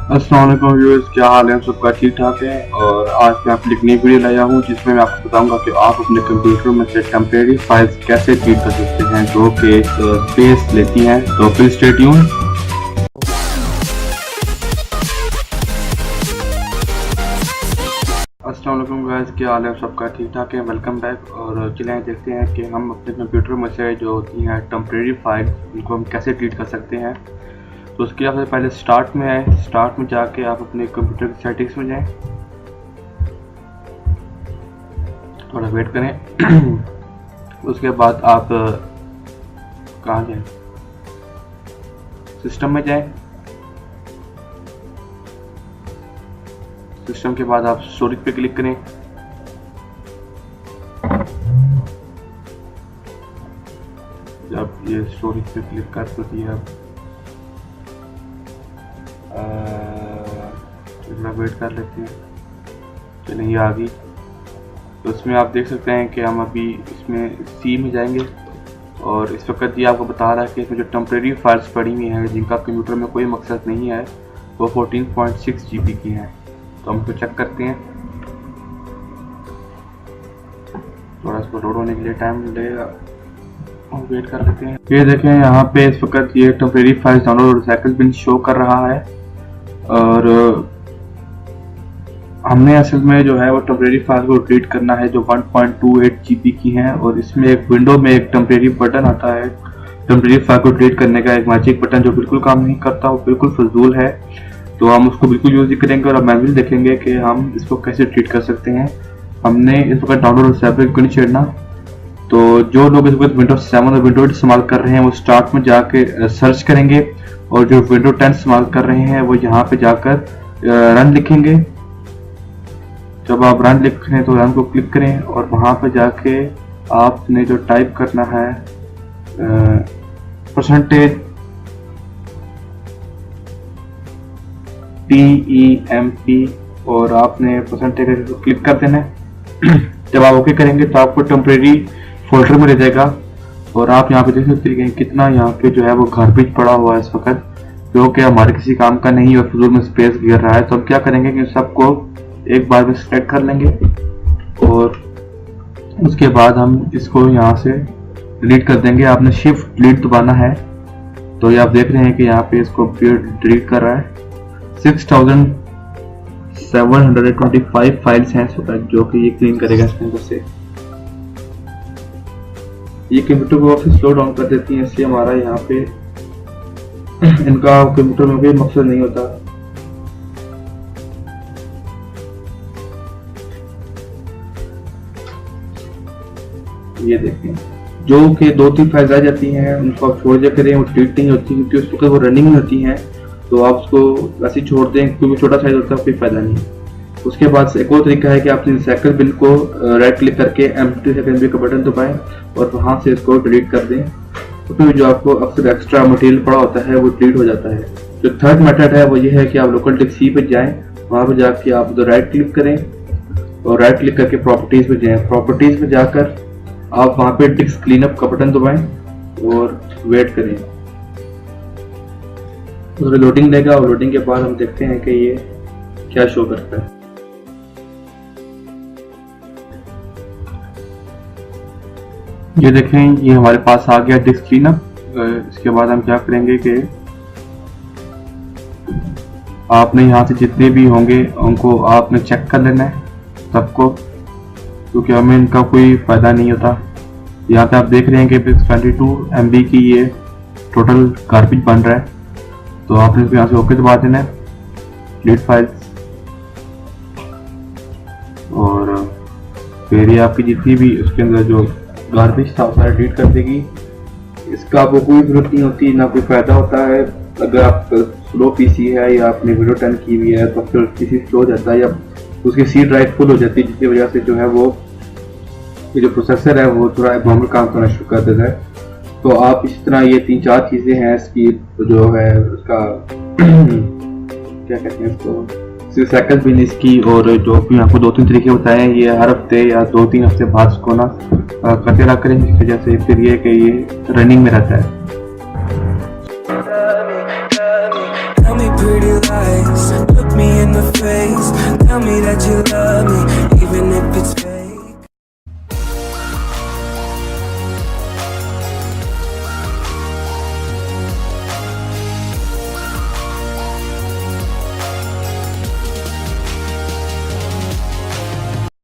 अस्सलाम वालेकुम व्यूअर्स, क्या हाल है? सबका ठीक ठाक है। और आज मैं आपके लिए एक नई वीडियो लाया हूँ जिसमें मैं आपको बताऊंगा कि आप अपने कंप्यूटर में से टेम्परेरी फाइल्स कैसे डिलीट कर सकते हैं जो कि स्पेस लेती हैं। तो प्लीज स्टे ट्यून्ड। अस्सलाम वालेकुम गाइस, क्या हाल है? सबका ठीक ठाक है। Welcome back. और चलें देखते हैं कि हम अपने कंप्यूटर में से जो होती हैं टेम्परेरी फाइल उनको हम कैसे डिलीट कर सकते हैं। तो उसके लिए पहले स्टार्ट में आए। स्टार्ट में जाके आप अपने कंप्यूटर की सेटिंग्स में जाएं, थोड़ा वेट करें। उसके बाद आप कहाँ जाएं, सिस्टम में जाएं। सिस्टम के बाद आप स्टोरेज पे क्लिक करें। जब ये स्टोरेज पे क्लिक कर तो दिया, थोड़ा वेट कर लेते हैं। चलिए ये आ गई। तो इसमें आप देख सकते हैं कि हम अभी इसमें सी में जाएंगे और इस वक्त ये आपको बता रहा है कि इसमें जो टेम्परेरी फाइल्स पड़ी हुई हैं जिनका कंप्यूटर में कोई मकसद नहीं है वो 14.6 GB की हैं। तो हम इसको चेक करते हैं। थोड़ा इसको लोड होने के लिए टाइम लगेगा और वेट कर लेते हैं। ये देखें यहाँ पे इस वक्त ये temporary files download recycle bin show कर रहा है। और हमने असल में जो है वो टेम्परेरी फाइल को डिलीट करना है जो 1.28 GB की हैं। और इसमें एक विंडो में एक टेम्परेरी बटन आता है टेम्परेरी फाइल को डिलीट करने का, एक मैजिक बटन जो बिल्कुल काम नहीं करता, वो बिल्कुल फजूल है। तो हम उसको बिल्कुल यूज नहीं करेंगे और अब मैनुअल देखेंगे कि हम इसको कैसे डिलीट कर सकते हैं। हमने इस वक्त डाउनलोड रिसाइकल को नहीं छेड़ना। तो जो लोग इस वक्त विंडोज 7 और विंडोज 8 इस्तेमाल कर रहे हैं वो स्टार्ट में जाके सर्च करेंगे और जो विंडोज 10 इस्तेमाल कर रहे हैं वो यहाँ पे जाकर रन लिखेंगे। जब आप रन लिख रहे हैं तो रन को क्लिक करें और वहाँ पे जाके आपने जो टाइप करना है परसेंटेज TEMP और आपने परसेंटेज को क्लिक कर देना है। जब आप ओके करेंगे तो आपको टेम्परेरी फोल्डर में ले जाएगा और आप यहाँ पे देख सकते हैं कितना यहाँ पे जो है वो गार्बेज पड़ा हुआ है इस वक्त, जो कि हमारे किसी काम का नहीं और फजूल में स्पेस घेर रहा है। तो अब क्या करेंगे कि सबको एक बार में सेलेक्ट कर लेंगे और उसके बाद हम इसको यहाँ से डिलीट कर देंगे। आपने शिफ्ट डिलीट दबाना है। तो ये आप देख रहे हैं कि यहाँ पे इसको डिलीट कर रहा है। 6725 फाइल्स हैं इस वक्त जो कि ये क्लीन करेगा इसके अंदर से। ये कंप्यूटर को ऑफिस स्लो डाउन कर देती है, इसलिए हमारा यहाँ पे इनका कंप्यूटर में कोई मकसद नहीं होता। ये देखें जो कि 2-3 फाइल्स आ जाती हैं उनको आप छोड़ दिया करें, वो डिलीट नहीं होती क्योंकि उस वक्त वो रनिंग में होती हैं। तो आप उसको वैसे ही छोड़ दें क्योंकि छोटा साइज होता है, कोई फायदा नहीं। उसके बाद एक और तरीका है कि आप रिसाइकल बिन को राइट क्लिक करके एम्प्टी सेकेंडरी का बटन दबाएं और वहां से इसको डिलीट कर दें। तो फिर जो आपको अक्सर एक्स्ट्रा मटेरियल पड़ा होता है वो डिलीट हो जाता है। जो थर्ड मेथड है वो ये है कि आप लोकल डिस्क सी पे जाएं, वहां पर जाके आप राइट क्लिक करें और राइट क्लिक करके प्रॉपर्टीज में जाएं। प्रॉपर्टीज में जाकर आप वहां पे डिस्क क्लीनअप का बटन दबाएं और वेट करें। तो लोडिंग लेगा और लोडिंग के बाद हम देखते हैं कि ये क्या शो करता है। ये देखें ये हमारे पास आ गया डिस्क क्लीनअप। इसके बाद हम क्या करेंगे कि आपने यहाँ से जितने भी होंगे उनको आपने चेक कर लेना है सबको, क्योंकि हमें इनका कोई फायदा नहीं होता। यहाँ पे आप देख रहे हैं कि 22 MB की ये टोटल गार्बेज बन रहा है। तो आपने यहाँ से ओके दबा देना है, डिलीट फाइल्स, और फिर ये आपकी जितनी भी उसके अंदर जो गार्बेज था सारा डिलीट कर देगी। इसका आपको कोई जरूरत नहीं होती, ना कोई फायदा होता है। अगर आप स्लो पीसी है या आपने विंडोज 10 की हुई है तो फिर पीसी स्लो हो जाता है या उसकी सी ड्राइव फुल हो जाती है, जिसकी वजह से जो है वो ये जो प्रोसेसर है वो थोड़ा नॉर्मल काम करना शुरू कर देता है। तो आप इस तरह ये 3-4 चीज़ें हैं इसकी जो है उसका क्या कहते हैं इसको रिसाइकल बिन इसकी, और जो भी आपको 2-3 तरीके बताए हैं ये हर हफ्ते या 2-3 हफ्ते बाद इसको ना करते रहा करें, जिसकी वजह से फिर ये कि ये रनिंग में रहता है।